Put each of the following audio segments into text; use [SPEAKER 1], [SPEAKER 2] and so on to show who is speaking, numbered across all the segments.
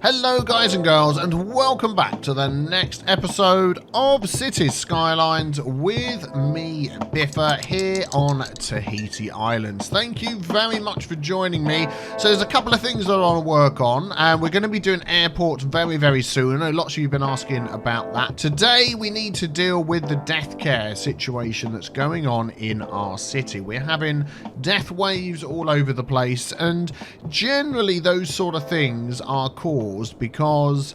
[SPEAKER 1] Hello guys and girls, and welcome back to the next episode of Cities Skylines with me, Biffa, here on Tahiti Islands. Thank you very much for joining me. So there's a couple of things that I want to work on, and we're going to be doing airports very soon. I know lots of you have been asking about that. Today we need to deal with the death care situation that's going on in our city. We're having death waves all over the place, and generally those sort of things are caused because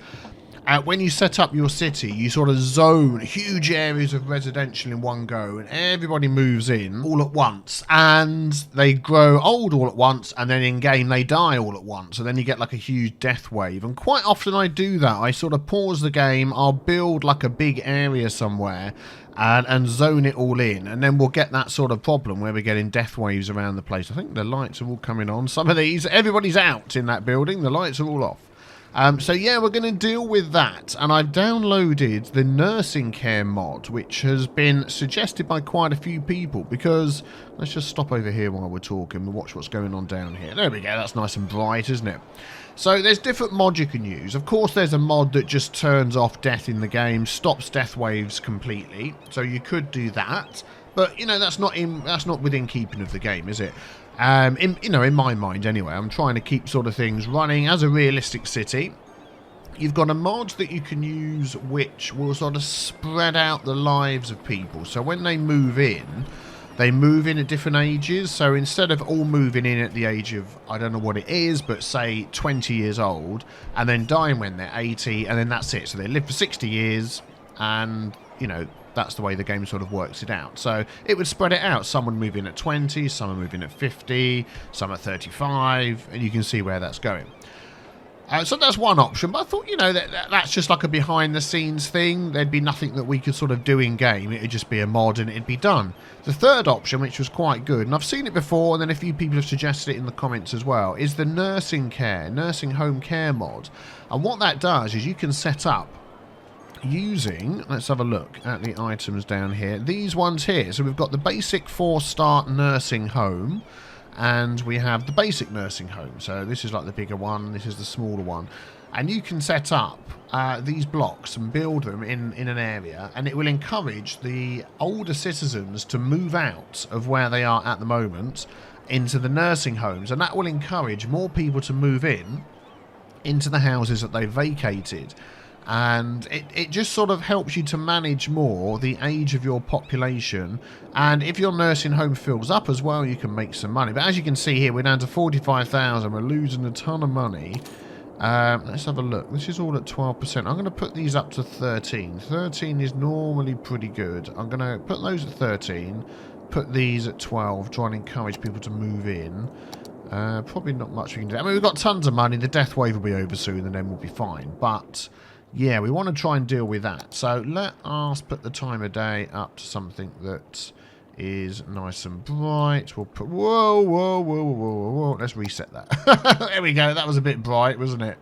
[SPEAKER 1] when you set up your city, you sort of zone huge areas of residential in one go, and everybody moves in all at once, and they grow old all at once, and then in game they die all at once, and then you get like a huge death wave. And quite often I do that. I sort of pause the game, I'll build like a big area somewhere and zone it all in, and then we'll get that sort of problem where we're getting death waves around the place. I think the lights are all coming on. Some of these, everybody's out in that building, the lights are all off. So yeah, we're going to deal with that, and I've downloaded the nursing care mod, which has been suggested by quite a few people, because let's just stop over here while we're talking and watch what's going on down here. There we go, that's nice and bright, isn't it? So there's different mods you can use. Of course, there's a mod that just turns off death in the game, stops death waves completely, so you could do that, but you know, that's not within keeping of the game, is it? In my mind anyway, I'm trying to keep sort of things running as a realistic city. You've got a mod that you can use which will sort of spread out the lives of people. So when they move in at different ages. So instead of all moving in at the age of, I don't know what it is, but say 20 years old, and then dying when they're 80, and then that's it. So they live for 60 years, and, you know, that's the way the game sort of works it out. So it would spread it out. Some would move in at 20, some are moving at 50, some at 35, and you can see where that's going. So that's one option, but I thought, you know, that's just like a behind-the-scenes thing. There'd be nothing that we could sort of do in-game. It'd just be a mod and it'd be done. The third option, which was quite good, and I've seen it before, and then a few people have suggested it in the comments as well, is the nursing home care mod. And what that does is you can set up using, let's have a look at the items down here, these ones here. So we've got the basic 4-star nursing home, and we have the basic nursing home. So this is like the bigger one, this is the smaller one, and you can set up these blocks and build them in an area, and it will encourage the older citizens to move out of where they are at the moment into the nursing homes, and that will encourage more people to move into the houses that they've vacated. And it just sort of helps you to manage more the age of your population, and if your nursing home fills up as well, you can make some money. But as you can see here, we're down to 45,000. We're losing a ton of money. Let's have a look. This is all at 12%. I'm going to put these up to 13. 13 is normally pretty good. I'm going to put those at 13, put these at 12, try and encourage people to move in. Probably not much we can do. I mean, we've got tons of money. The death wave will be over soon, and then we'll be fine. But yeah, we want to try and deal with that. So let us put the time of day up to something that is nice and bright. We'll put... Whoa. Let's reset that. There we go. That was a bit bright, wasn't it?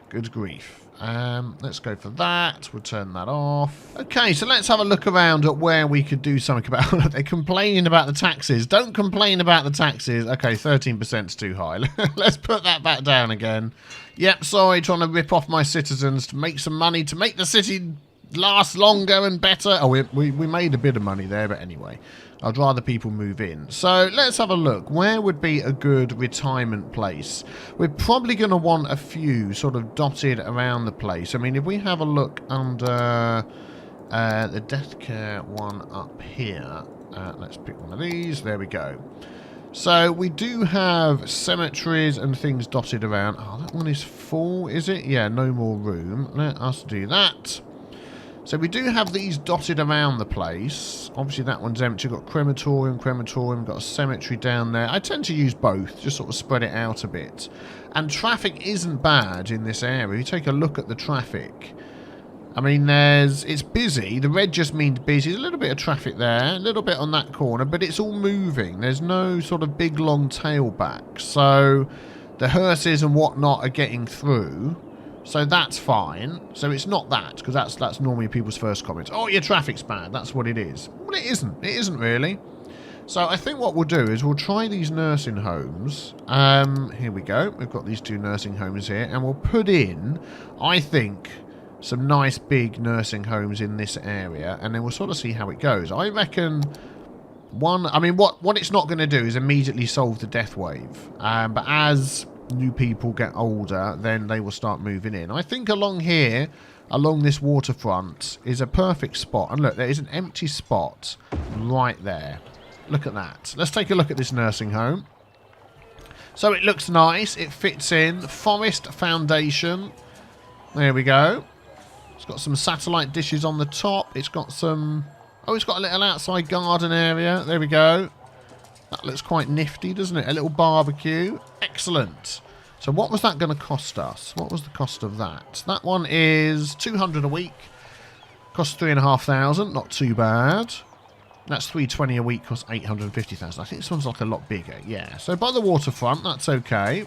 [SPEAKER 1] Good grief. Let's go for that. We'll turn that off. Okay, so let's have a look around at where we could do something about... They're complaining about the taxes. Don't complain about the taxes. Okay, 13% is too high. Let's put that back down again. Yep, sorry, trying to rip off my citizens to make some money, to make the city last longer and better. Oh, we made a bit of money there, but anyway, I'd rather people move in. So let's have a look. Where would be a good retirement place? We're probably going to want a few sort of dotted around the place. I mean, if we have a look under the death care one up here, let's pick one of these. There we go. So we do have cemeteries and things dotted around. Oh, that one is full, is it? Yeah, no more room. Let us do that. So we do have these dotted around the place. Obviously that one's empty. We've got crematorium, we've got a cemetery down there. I tend to use both, just sort of spread it out a bit. And traffic isn't bad in this area. You take a look at the traffic. I mean, it's busy. The red just means busy. There's a little bit of traffic there, a little bit on that corner, but it's all moving. There's no sort of big long tailback. So the hearses and whatnot are getting through. So that's fine. So it's not that, because that's normally people's first comments. Oh, your traffic's bad. That's what it is. Well, it isn't. It isn't really. So I think what we'll do is we'll try these nursing homes. Here we go. We've got these 2 nursing homes here. And we'll put in, I think, some nice big nursing homes in this area. And then we'll sort of see how it goes. I reckon one... I mean, what it's not going to do is immediately solve the death wave. But as new people get older, then they will start moving in. I think along here, along this waterfront, is a perfect spot. And look, there is an empty spot right there. Look at that. Let's take a look at this nursing home. So it looks nice. It fits in. Forest foundation. There we go. It's got some satellite dishes on the top. It's got some... Oh, it's got a little outside garden area. There we go. That looks quite nifty, doesn't it? A little barbecue. Excellent. So what was that going to cost us? What was the cost of that? That one is 200 a week. Costs 3,500. Not too bad. That's 320 a week, costs 850,000. I think this one's like a lot bigger. Yeah. So by the waterfront, that's okay.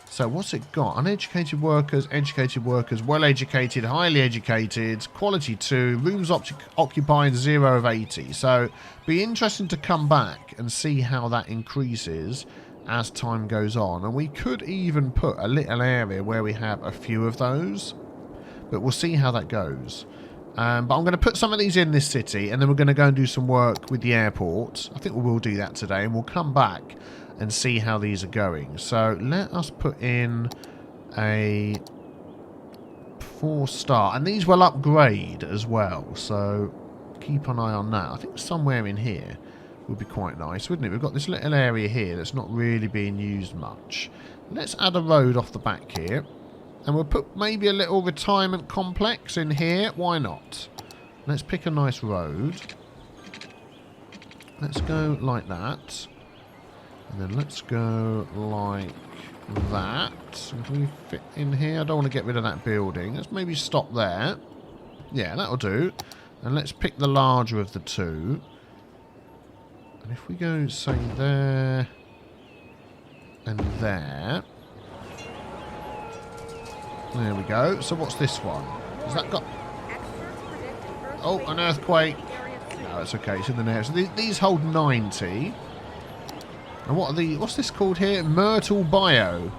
[SPEAKER 1] So what's it got? Uneducated workers, educated workers, well-educated, highly educated, quality 2, rooms occupied 0 of 80. So be interesting to come back and see how that increases as time goes on. And we could even put a little area where we have a few of those. But we'll see how that goes. But I'm going to put some of these in this city, and then we're going to go and do some work with the airport. I think we will do that today, and we'll come back and see how these are going. So let us put in a 4-star, and these will upgrade as well. So keep an eye on that. I think somewhere in here would be quite nice, wouldn't it? We've got this little area here that's not really being used much. Let's add a road off the back here. And we'll put maybe a little retirement complex in here. Why not? Let's pick a nice road. Let's go like that. And then let's go like that. And can we fit in here? I don't want to get rid of that building. Let's maybe stop there. Yeah, that'll do. And let's pick the larger of the 2. And if we go, say, there and there... There we go. So what's this one? Has that got... Oh, an earthquake. No, it's okay. It's in the near. So these hold 90. And what are the... What's this called here? Myrtle Bio.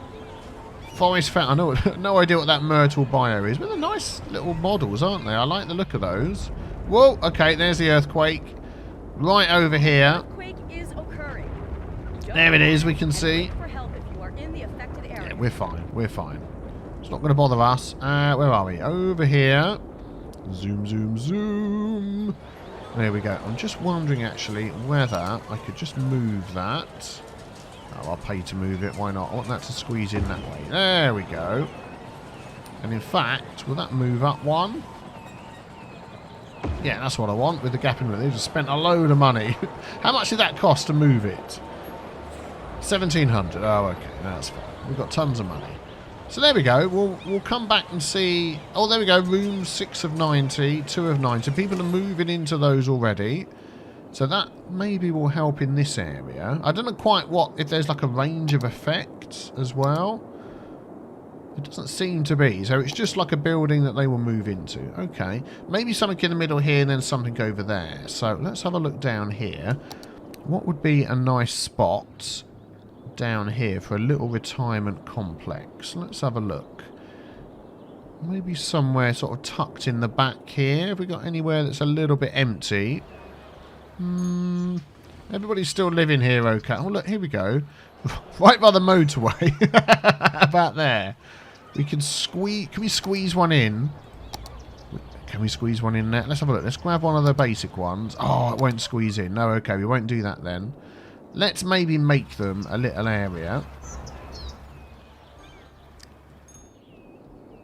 [SPEAKER 1] Forest Fat. I know. No idea what that Myrtle Bio is. But they're nice little models, aren't they? I like the look of those. Whoa. Okay, there's the earthquake. Right over here. There it is. We can see. Yeah, we're fine. We're fine. It's not going to bother us. Where are we? Over here. Zoom, zoom, zoom. There we go. I'm just wondering, actually, whether I could just move that. Oh, I'll pay to move it. Why not? I want that to squeeze in that way. There we go. And in fact, will that move up one? Yeah, that's what I want, with the gap in it. They've just spent a load of money. How much did that cost to move it? 1,700. Oh, okay. That's fine. We've got tons of money. So there we go. We'll come back and see. Oh, there we go. Rooms 6 of 90, 2 of 90. People are moving into those already. So that maybe will help in this area. I don't know quite if there's like a range of effects as well. It doesn't seem to be. So it's just like a building that they will move into. Okay. Maybe something in the middle here and then something over there. So let's have a look down here. What would be a nice spot down here for a little retirement complex? Let's have a look. Maybe somewhere sort of tucked in the back here. Have we got anywhere that's a little bit empty? Everybody's still living here, okay. Oh, look, here we go. Right by the motorway. About there. We can squeeze... Can we squeeze one in? Can we squeeze one in there? Let's have a look. Let's grab one of the basic ones. Oh, it won't squeeze in. No, okay. We won't do that then. Let's maybe make them a little area.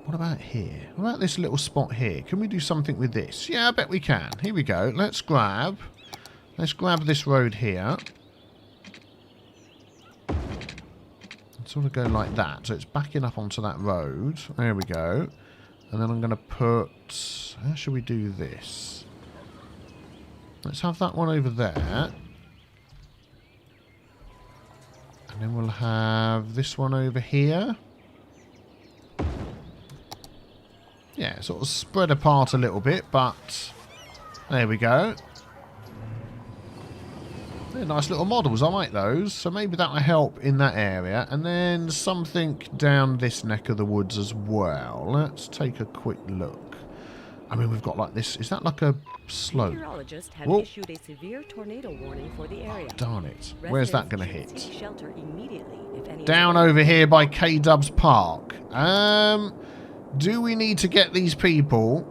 [SPEAKER 1] What about here? What about this little spot here? Can we do something with this? Yeah, I bet we can. Here we go. Let's grab this road here. Sort of go like that. So it's backing up onto that road. There we go. And then I'm going to put... How should we do this? Let's have that one over there. And then we'll have this one over here. Yeah, sort of spread apart a little bit, but there we go. They're nice little models. I like those. So maybe that will help in that area. And then something down this neck of the woods as well. Let's take a quick look. I mean, we've got like this. Is that like a slope?
[SPEAKER 2] Meteorologists have issued a severe tornado warning for the area.
[SPEAKER 1] Oh, darn it. Where's that going to hit?
[SPEAKER 2] Shelter immediately if any
[SPEAKER 1] Down over here by K-Dubs Park. Do we need to get these people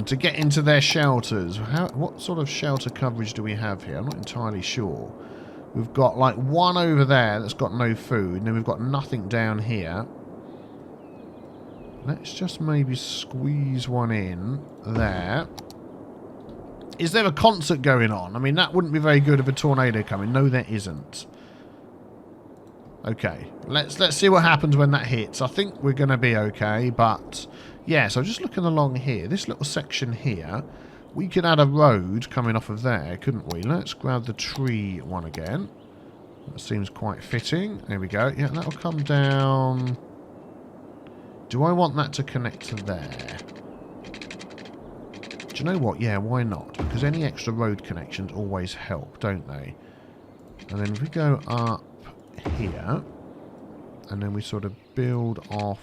[SPEAKER 1] to get into their shelters? What sort of shelter coverage do we have here? I'm not entirely sure. We've got like one over there that's got no food, and then we've got nothing down here. Let's just maybe squeeze one in there. Is there a concert going on? I mean, that wouldn't be very good if a tornado coming. No, there isn't. Okay, let's see what happens when that hits. I think we're going to be okay, but yeah, so just looking along here, this little section here, we could add a road coming off of there, couldn't we? Let's grab the tree one again. That seems quite fitting. There we go. Yeah, that'll come down. Do I want that to connect to there? Do you know what? Yeah, why not? Because any extra road connections always help, don't they? And then if we go up here, and then we sort of build off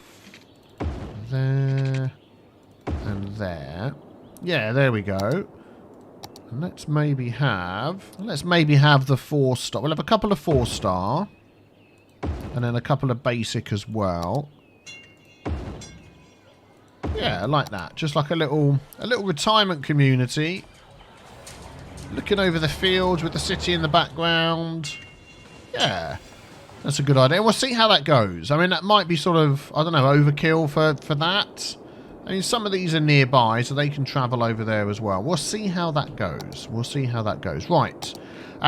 [SPEAKER 1] there and there. Yeah, there we go. And let's maybe have the 4-star. We'll have a couple of 4-star, and then a couple of basic as well. Yeah, I like that. Just like a little retirement community. Looking over the fields with the city in the background. Yeah, that's a good idea. We'll see how that goes. I mean, that might be sort of, I don't know, overkill for that. I mean, some of these are nearby, so they can travel over there as well. We'll see how that goes. We'll see how that goes. Right.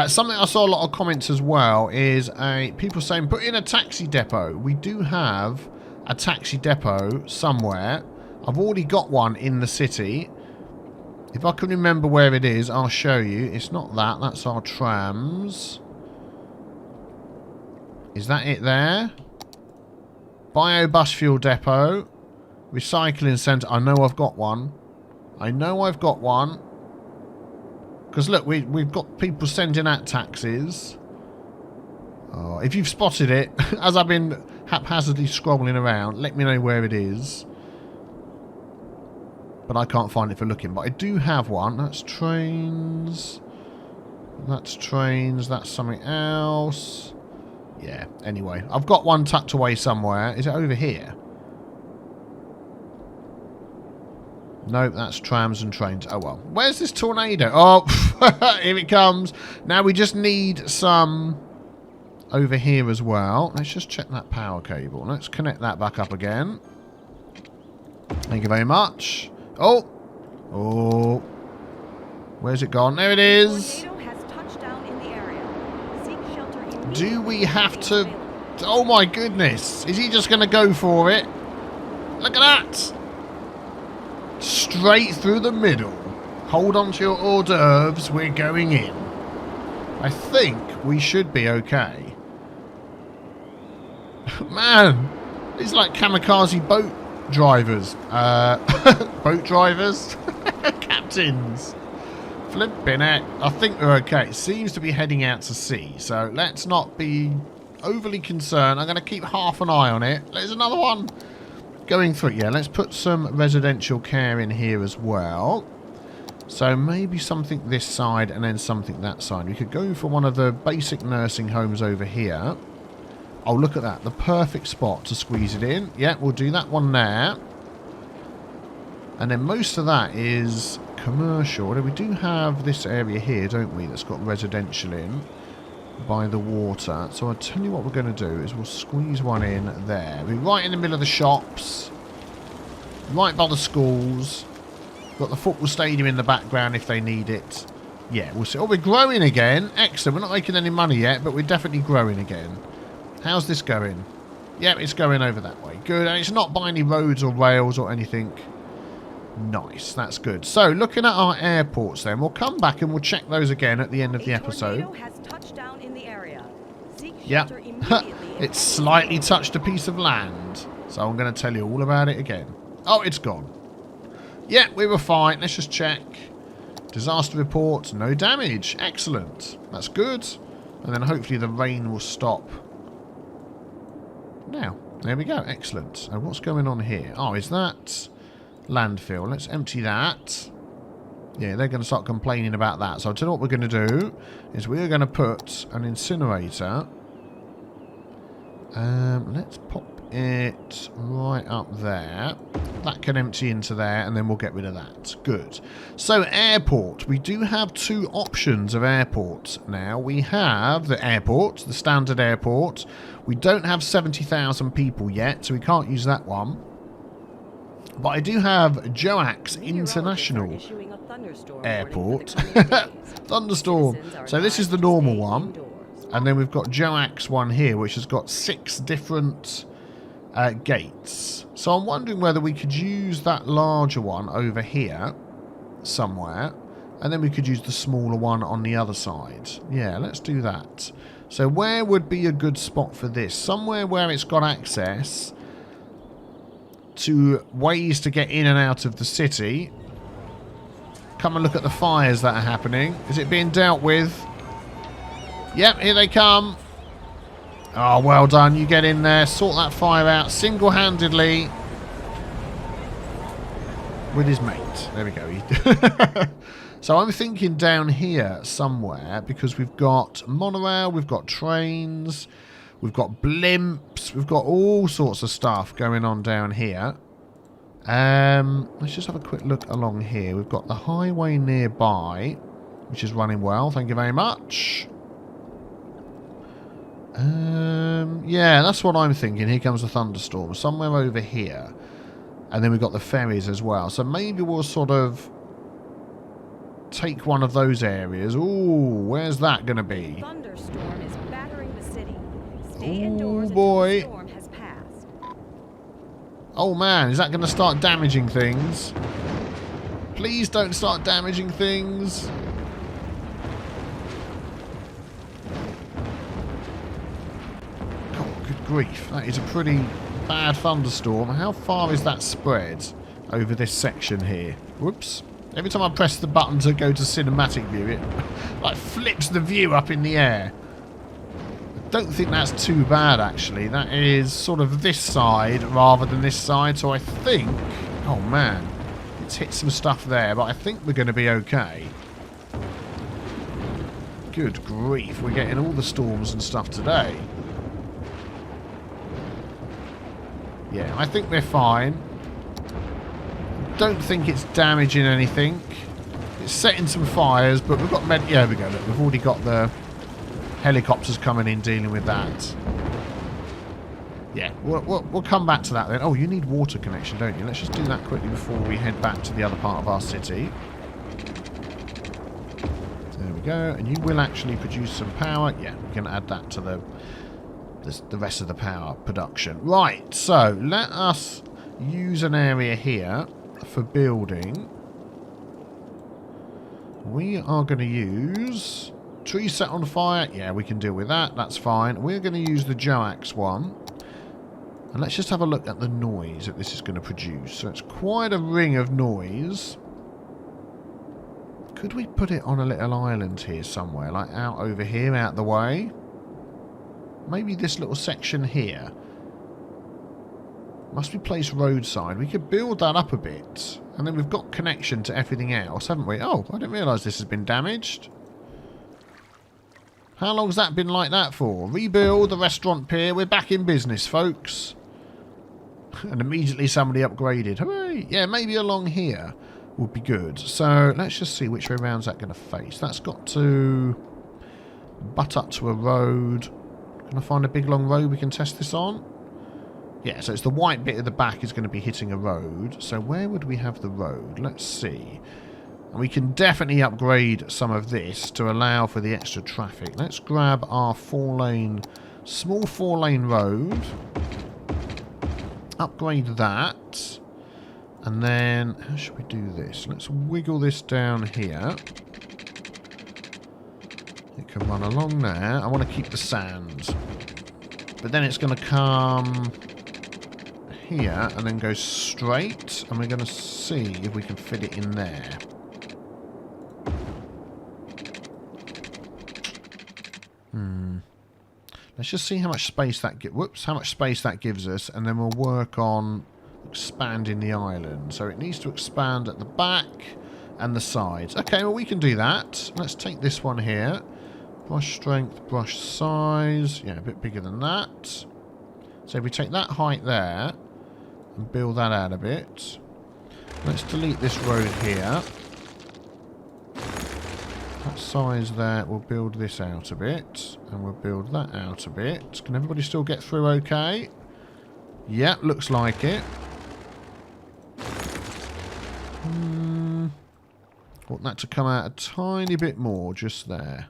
[SPEAKER 1] Something I saw a lot of comments as well is people saying, put in a taxi depot. We do have a taxi depot somewhere. I've already got one in the city. If I can remember where it is, I'll show you. It's not that. That's our trams. Is that it there? Biobus fuel depot. Recycling centre. I know I've got one. I know I've got one. Because look, we've got people sending out taxis. Oh, if you've spotted it, as I've been haphazardly scrolling around, let me know where it is. But I can't find it for looking. But I do have one. That's trains. That's trains. That's something else. Yeah, anyway. I've got one tucked away somewhere. Is it over here? Nope, that's trams and trains. Oh, well. Where's this tornado? Oh, here it comes. Now we just need some over here as well. Let's just check that power cable. Let's connect that back up again. Thank you very much. Oh. Oh. Where's it gone? There it is. Do we have to... Oh, my goodness. Is he just going to go for it? Look at that. Straight through the middle. Hold on to your hors d'oeuvres. We're going in. I think we should be okay. Man, these like kamikaze boat drivers. Boat drivers? Captains. Flipping it. I think we're okay. It seems to be heading out to sea. So let's not be overly concerned. I'm going to keep half an eye on it. There's another one. Going through, yeah, let's put some residential care in here as well. So maybe something this side and then something that side. We could go for one of the basic nursing homes over here. Oh, look at that. The perfect spot to squeeze it in. Yeah, we'll do that one there. And then most of that is commercial. We do have this area here, don't we, that's got residential in by the water. So I'll tell you what we're going to do is we'll squeeze one in there. We're right in the middle of the shops, right by the schools. Got the football stadium in the background if they need it. Yeah, we'll see. Oh, we're growing again. Excellent. We're not making any money yet, but we're definitely growing again. How's this going? Yeah, it's going over that way. Good. And it's not by any roads or rails or anything. Nice. That's good. So, looking at our airports then, we'll come back and we'll check those again at the end of the episode. Yep. It slightly touched a piece of land. So I'm going to tell you all about it again. Oh, it's gone. Yeah, we were fine. Let's just check. Disaster report, no damage. Excellent. That's good. And then hopefully the rain will stop. Now, there we go. Excellent. And what's going on here? Oh, is that landfill? Let's empty that. Yeah, they're going to start complaining about that. So I'll tell you what we're going to do is we're going to put an incinerator. Let's pop it right up there. That can empty into there, and then we'll get rid of that. Good. So, airport. We do have two options of airport now. We have the airport, the standard airport. We don't have 70,000 people yet, so we can't use that one. But I do have Joax International Airport. Thunderstorm. So this is the normal one. And then we've got Joax one here, which has got 6 different gates. So I'm wondering whether we could use that larger one over here somewhere. And then we could use the smaller one on the other side. Yeah, let's do that. So where would be a good spot for this? Somewhere where it's got access to ways to get in and out of the city. Come and look at the fires that are happening. Is it being dealt with? Yep, here they come. Oh, well done. You get in there, sort that fire out single-handedly with his mate. There we go. So I'm thinking down here somewhere, because we've got monorail, we've got trains, we've got blimps, we've got all sorts of stuff going on down here. Let's just have a quick look along here. We've got the highway nearby, which is running well. Thank you very much. Yeah, that's what I'm thinking. Here comes the thunderstorm. Somewhere over here. And then we've got the ferries as well. So maybe we'll sort of take one of those areas. Ooh, where's that going to be?
[SPEAKER 2] Thunderstorm is battering the city. Stay
[SPEAKER 1] Ooh,
[SPEAKER 2] indoors
[SPEAKER 1] boy.
[SPEAKER 2] until the storm has passed.
[SPEAKER 1] Oh man, is that going to start damaging things? Please don't start damaging things. Oh, good grief. That is a pretty bad thunderstorm. How far is that spread over this section here? Whoops. Every time I press the button to go to cinematic view, it like flips the view up in the air. I don't think that's too bad, actually. That is sort of this side rather than this side, so I think... Oh, man. It's hit some stuff there, but I think we're going to be okay. Good grief. We're getting all the storms and stuff today. Yeah, I think we're fine. Don't think it's damaging anything. It's setting some fires, but we've got... Yeah, there we go. Look, we've already got the helicopters coming in dealing with that. Yeah, we'll come back to that then. Oh, you need water connection, don't you? Let's just do that quickly before we head back to the other part of our city. There we go. And you will actually produce some power. Yeah, we can add that to the rest of the power production. Right, so let us use an area here for building. We are going to use trees set on fire. Yeah, we can deal with that. That's fine. We're going to use the Joax one. And let's just have a look at the noise that this is going to produce. So it's quite a ring of noise. Could we put it on a little island here somewhere? Like out over here, out the way? Maybe this little section here. Must be placed roadside. We could build that up a bit. And then we've got connection to everything else, haven't we? Oh, I didn't realise this has been damaged. How long's that been like that for? Rebuild the restaurant pier. We're back in business, folks. And immediately somebody upgraded. Hooray! Yeah, maybe along here would be good. So let's just see which way round's that going to face. That's got to butt up to a road. Can I find a big long road we can test this on? Yeah, so it's the white bit at the back is going to be hitting a road. So where would we have the road? Let's see. And we can definitely upgrade some of this to allow for the extra traffic. Let's grab our small 4-lane road. Upgrade that. And then, how should we do this? Let's wiggle this down here. It can run along there. I want to keep the sand. But then it's going to come here and then go straight. And we're going to see if we can fit it in there. Let's just see how much space that how much space that gives us, and then we'll work on expanding the island. So it needs to expand at the back and the sides. Okay, well we can do that. Let's take this one here. Brush strength, brush size. Yeah, a bit bigger than that. So if we take that height there and build that out a bit. Let's delete this road here. That size there, we'll build this out a bit. And we'll build that out a bit. Can everybody still get through okay? Yeah, looks like it. Want that to come out a tiny bit more just there.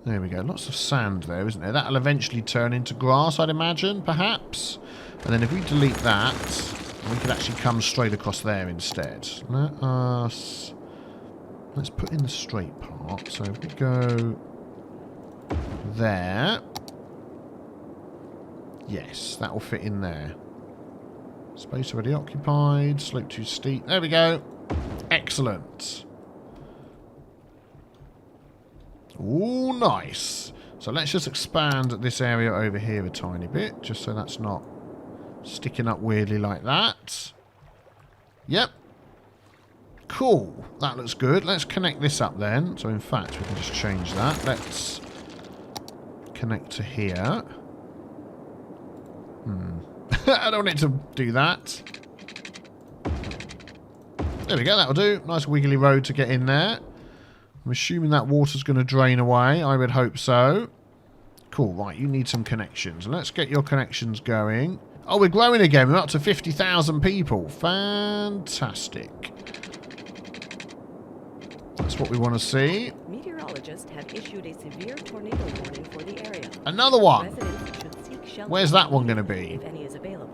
[SPEAKER 1] There we go. Lots of sand there, isn't there? That'll eventually turn into grass, I'd imagine, perhaps. And then if we delete that, we could actually come straight across there instead. Let's put in the straight part. So if we go there. Yes, that will fit in there. Space already occupied. Slope too steep. There we go. Excellent. Ooh, nice. So let's just expand this area over here a tiny bit, just so that's not sticking up weirdly like that. Yep. Cool. That looks good. Let's connect this up then. So in fact, we can just change that. Let's connect to here. I don't want it to do that. There we go. That'll do. Nice wiggly road to get in there. I'm assuming that water's going to drain away. I would hope so. Cool. Right, you need some connections. Let's get your connections going. Oh, we're growing again. We're up to 50,000 people. Fantastic. That's what we want to see.
[SPEAKER 2] Meteorologists have issued a severe tornado warning for the area.
[SPEAKER 1] Another one.
[SPEAKER 2] Residents should seek shelter.
[SPEAKER 1] Where's that one going to be?
[SPEAKER 2] If any is available.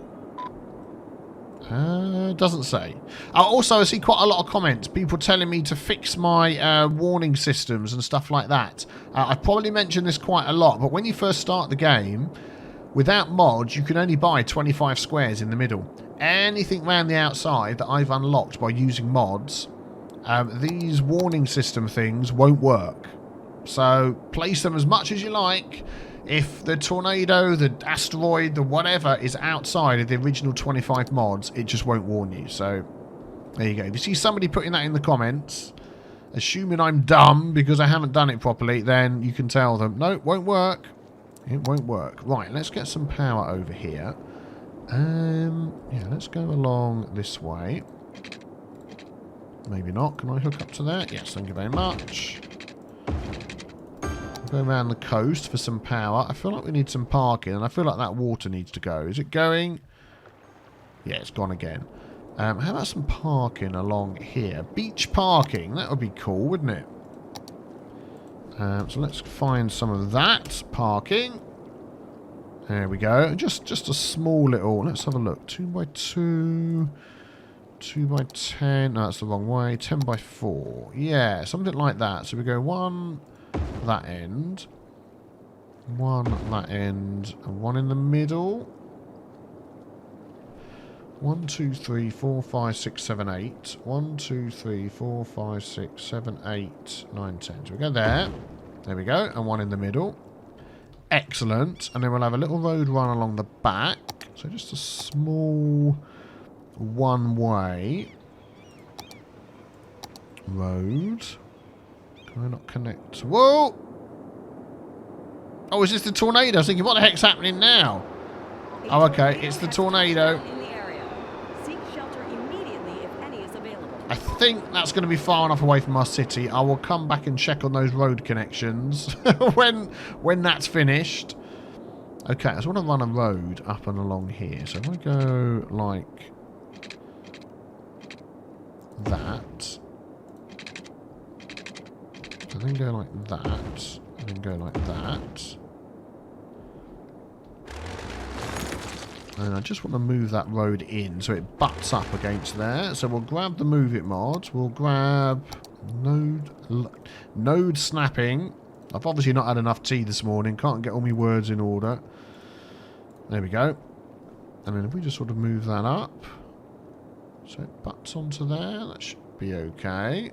[SPEAKER 1] Doesn't say. Also, I see quite a lot of comments. People telling me to fix my warning systems and stuff like that. I've probably mentioned this quite a lot, but when you first start the game, without mods, you can only buy 25 squares in the middle. Anything around the outside that I've unlocked by using mods, these warning system things won't work. So place them as much as you like. If the tornado, the asteroid, the whatever is outside of the original 25 mods, it just won't warn you. So there you go. If you see somebody putting that in the comments, assuming I'm dumb because I haven't done it properly, then you can tell them, no, it won't work. It won't work. Right, let's get some power over here. Yeah, let's go along this way. Maybe not. Can I hook up to that? Yes, thank you very much. Go around the coast for some power. I feel like we need some parking, and I feel like that water needs to go. Is it going? Yeah, it's gone again. How about some parking along here? Beach parking. That would be cool, wouldn't it? So let's find some of that parking. There we go. Just a small little... Let's have a look. 2x2... 2x10. No, that's the wrong way. 10x4. Yeah, something like that. So we go 1... that end, 1 that end, and 1 in the middle. 1, 2, 3, 4, 5, 6, 7, 8. 1, 2, 3, 4, 5, 6, 7, 8, 9, 10. So we go there. There we go. And 1 in the middle. Excellent. And then we'll have a little road run along the back. So just a small one-way road. Can I not connect? Whoa! Oh, is this the tornado? I was thinking, what the heck's happening now? Oh, okay. It's the tornado.
[SPEAKER 2] In the area. Seek shelter immediately if any is available.
[SPEAKER 1] I think that's going to be far enough away from our city. I will come back and check on those road connections when that's finished. Okay, I just want to run a road up and along here. So if I go like that... and then go like that, and then go like that. And I just want to move that road in so it butts up against there. So we'll grab the Move It mod. We'll grab node snapping. I've obviously not had enough tea this morning. Can't get all my words in order. There we go. And then if we just sort of move that up. So it butts onto there. That should be okay.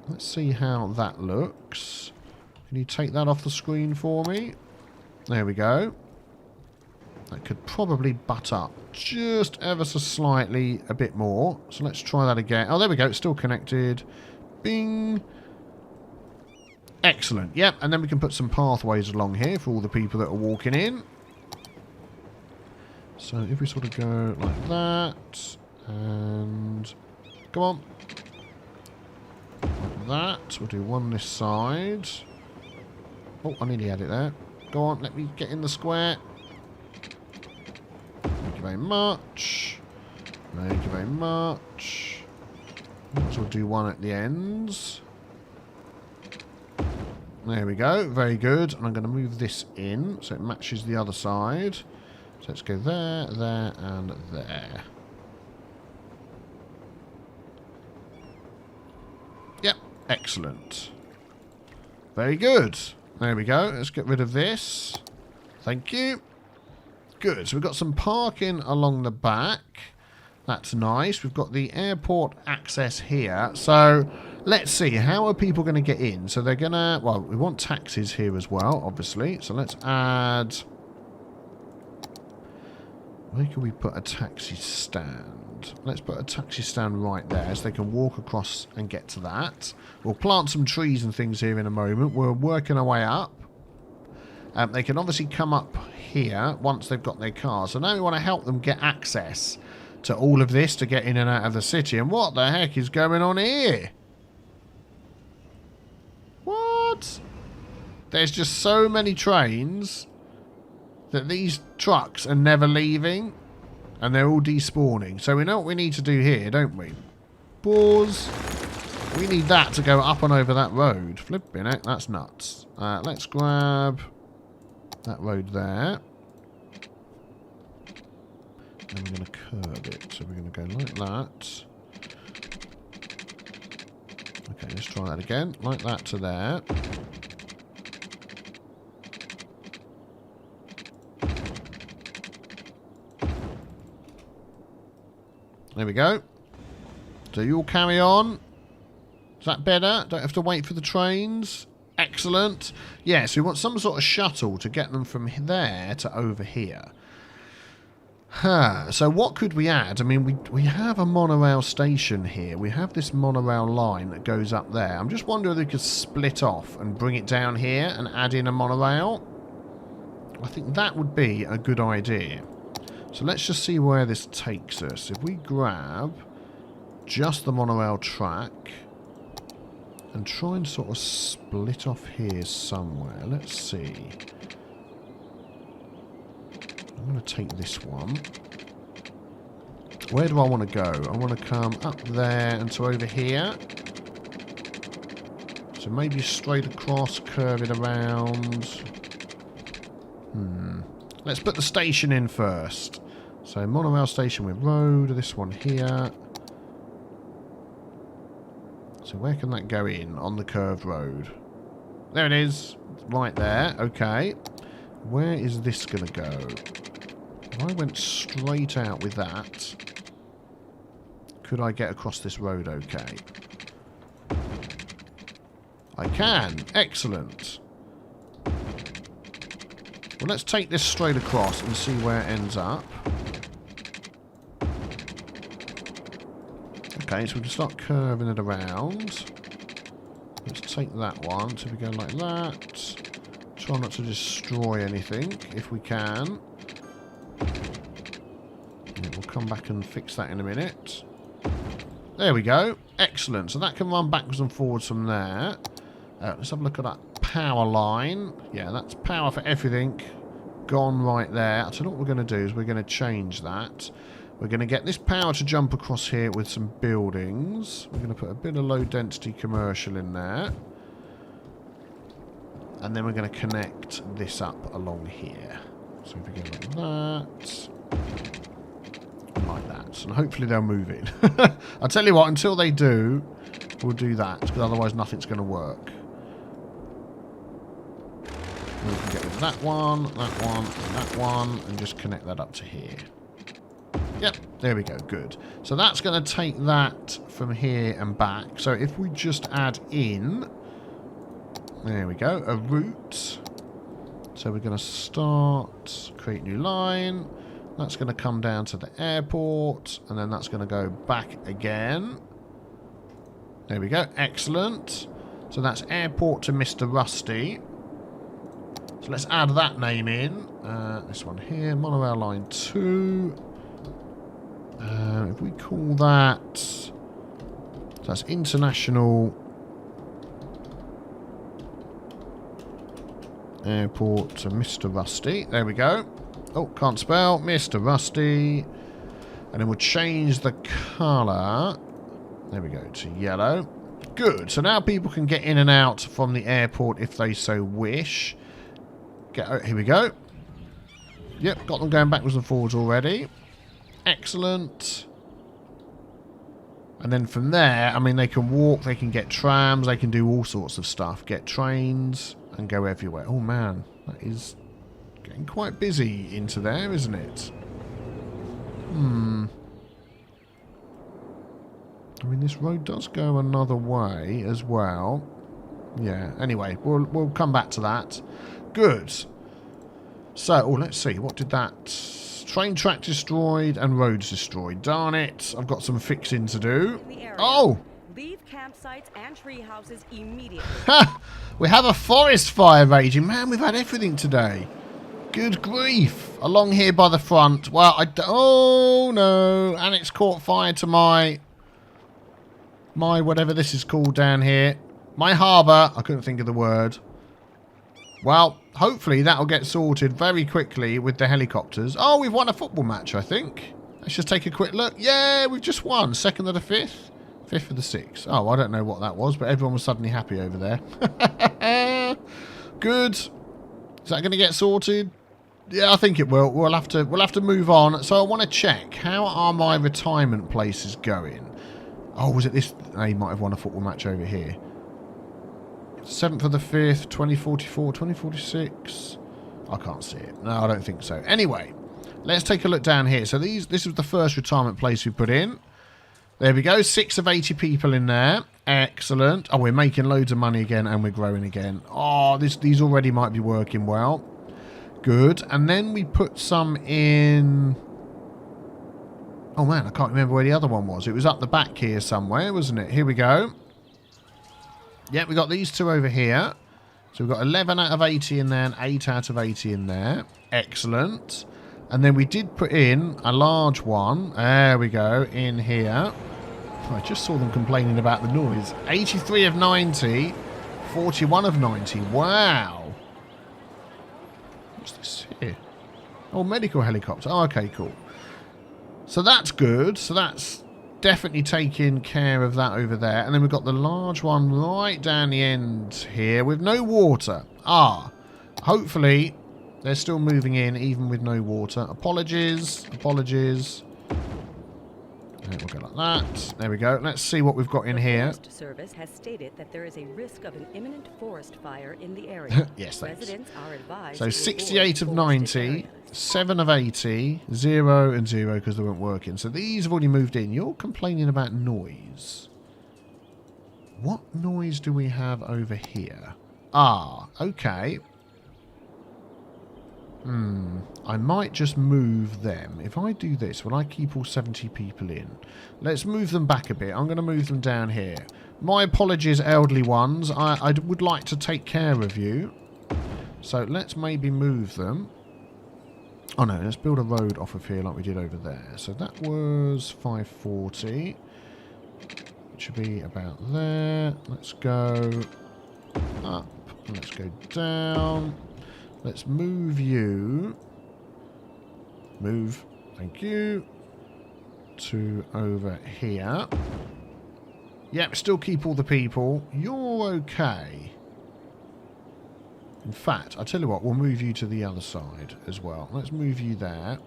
[SPEAKER 1] Let's see how that looks. Can you take that off the screen for me? There we go. That could probably butt up just ever so slightly a bit more. So let's try that again. Oh, there we go. It's still connected. Bing. Excellent. Yep, and then we can put some pathways along here for all the people that are walking in. So if we sort of go like that, and come on. Like that. We'll do one this side. Oh, I nearly had it there. Go on, let me get in the square. Thank you very much. Thank you very much. Might as well do one at the ends. There we go. Very good. And I'm going to move this in so it matches the other side. So let's go there, there, and there. Yep. Excellent. Very good. There we go. Let's get rid of this. Thank you. Good. So we've got some parking along the back. That's nice. We've got the airport access here. So let's see. How are people going to get in? So they're going to... Well, we want taxis here as well, obviously. So let's add... Where can we put a taxi stand? Let's put a taxi stand right there so they can walk across and get to that. We'll plant some trees and things here in a moment. We're working our way up. They can obviously come up here once they've got their car. So now we want to help them get access to all of this to get in and out of the city. And what the heck is going on here? What? There's just so many trains that these trucks are never leaving. And they're all despawning. So we know what we need to do here, don't we? Pause. We need that to go up and over that road. Flipping it. That's nuts. Let's grab that road there. And we're going to curve it. So we're going to go like that. Okay, let's try that again. Like that to there. There we go. So you'll carry on. Is that better? Don't have to wait for the trains. Excellent. Yeah, so we want some sort of shuttle to get them from there to over here. So what could we add? I mean, we have a monorail station here. We have this monorail line that goes up there. I'm just wondering if we could split off and bring it down here and add in a monorail. I think that would be a good idea. So let's just see where this takes us. If we grab just the monorail track and try and sort of split off here somewhere. Let's see. I'm going to take this one. Where do I want to go? I want to come up there and to over here. So maybe straight across, curve it around. Let's put the station in first. So monorail station with road, this one here. So where can that go in on the curved road? There it is. Right there. Okay. Where is this going to go? If I went straight out with that, could I get across this road okay? I can. Excellent. Well, let's take this straight across and see where it ends up. Okay, so we can start curving it around. Let's take that one. So we go like that. Try not to destroy anything if we can. Yeah, we'll come back and fix that in a minute. There we go. Excellent. So that can run backwards and forwards from there. Let's have a look at that power line. Yeah, that's power for everything. Gone right there. I tell you what we're going to do is we're going to change that. We're going to get this power to jump across here with some buildings. We're going to put a bit of low density commercial in there. And then we're going to connect this up along here. So if we go like that. Like that. And hopefully they'll move in. I'll tell you what, until they do, we'll do that. Because otherwise nothing's going to work. We can get rid of that one, and that one, and just connect that up to here. Yep, there we go, good. So that's going to take that from here and back. So if we just add in, there we go, a route. So we're going to start, create new line. That's going to come down to the airport, and then that's going to go back again. There we go, excellent. So that's airport to Mr. Rusty. So let's add that name in. This one here, Monorail Line 2. If we call that... So that's International Airport to Mr. Rusty. There we go. Oh, can't spell. Mr. Rusty. And then we'll change the colour. There we go, to yellow. Good. So now people can get in and out from the airport if they so wish. Here we go. Yep, got them going backwards and forwards already. Excellent. And then from there, I mean, they can walk, they can get trams, they can do all sorts of stuff. Get trains and go everywhere. Oh, man. That is getting quite busy into there, isn't it? I mean, this road does go another way as well. Yeah, anyway, we'll come back to that. Good. So, oh, let's see. What did that... Train track destroyed and roads destroyed. Darn it. I've got some fixing to do. Oh!
[SPEAKER 2] Leave campsites and tree houses immediately.
[SPEAKER 1] Ha! We have a forest fire raging. Man, we've had everything today. Good grief. Along here by the front. Well, oh, no. And it's caught fire to my whatever this is called down here. My harbour. I couldn't think of the word. Well, hopefully that'll get sorted very quickly with the helicopters. Oh, we've won a football match, I think. Let's just take a quick look. Yeah, we've just won. 2nd of the 5th. 5th of the 6th. Oh, I don't know what that was, but everyone was suddenly happy over there. Good. Is that going to get sorted? Yeah, I think it will. We'll have to move on. So I want to check. How are my retirement places going? Oh, was it this? They might have won a football match over here. 7th of the 5th, 2044, 2046. I can't see it. No, I don't think so. Anyway, let's take a look down here. So this was the first retirement place we put in. There we go. 6 of 80 people in there. Excellent. Oh, we're making loads of money again and we're growing again. Oh, these already might be working well. Good. And then we put some in... Oh, man, I can't remember where the other one was. It was up the back here somewhere, wasn't it? Here we go. Yeah, we got these two over here. So we've got 11 out of 80 in there and 8 out of 80 in there. Excellent. And then we did put in a large one. There we go, in here. I just saw them complaining about the noise. 83 of 90, 41 of 90. Wow. What's this here? Oh, medical helicopter. Oh, okay, cool. So that's good. So that's definitely taking care of that over there. And then we've got the large one right down the end here with no water. Ah, hopefully they're still moving in even with no water. Apologies. Apologies. We'll go like that. There we go. Let's see what we've got in here.
[SPEAKER 2] The Forest Service has stated that there is a risk of an imminent forest fire in the area.
[SPEAKER 1] Yes, thanks.
[SPEAKER 2] Residents are advised
[SPEAKER 1] So
[SPEAKER 2] to
[SPEAKER 1] 68 of
[SPEAKER 2] avoid forested
[SPEAKER 1] 90,
[SPEAKER 2] areas.
[SPEAKER 1] 7 of 80, 0 and 0 because they weren't working. So these have already moved in. You're complaining about noise. What noise do we have over here? Ah, okay. I might just move them. If I do this, will I keep all 70 people in? Let's move them back a bit. I'm going to move them down here. My apologies, elderly ones. I would like to take care of you. So let's maybe move them. Oh no, let's build a road off of here like we did over there. So that was 540. It should be about there. Let's go up. Let's go down. Let's move you. Move. Thank you. To over here. Yep, still keep all the people. You're okay. In fact, I'll tell you what, we'll move you to the other side as well. Let's move you there.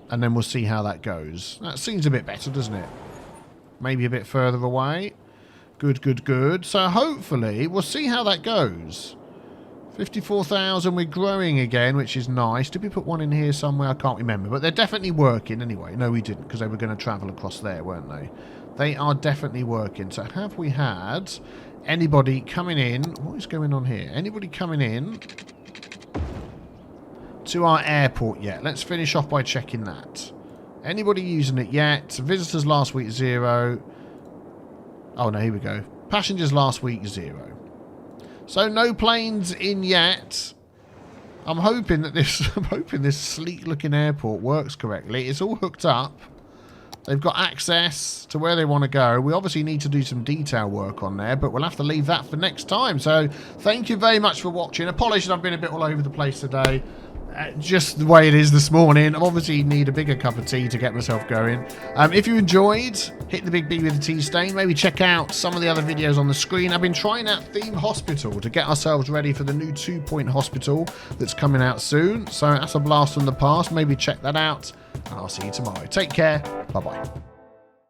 [SPEAKER 1] And then we'll see how that goes. That seems a bit better, doesn't it? Maybe a bit further away. Good, good, good. So hopefully, we'll see how that goes. 54,000, we're growing again, which is nice. Did we put one in here somewhere? I can't remember. But they're definitely working anyway. No, we didn't, because they were going to travel across there, weren't they? They are definitely working. So have we had anybody coming in? What is going on here? Anybody coming in to our airport yet? Let's finish off by checking that. Anybody using it yet? Visitors last week, 0. Oh, no, here we go. Passengers last week, 0. So no planes in yet. I'm hoping that this sleek-looking airport works correctly. It's all hooked up. They've got access to where they want to go. We obviously need to do some detail work on there, but we'll have to leave that for next time. So thank you very much for watching. Apologies, I've been a bit all over the place today. Just the way it is this morning. I obviously need a bigger cup of tea to get myself going. If you enjoyed, hit the big B with the tea stain. Maybe check out some of the other videos on the screen. I've been trying out Theme Hospital to get ourselves ready for the new 2-point hospital that's coming out soon. So that's a blast from the past. Maybe check that out. And I'll see you tomorrow. Take care. Bye-bye.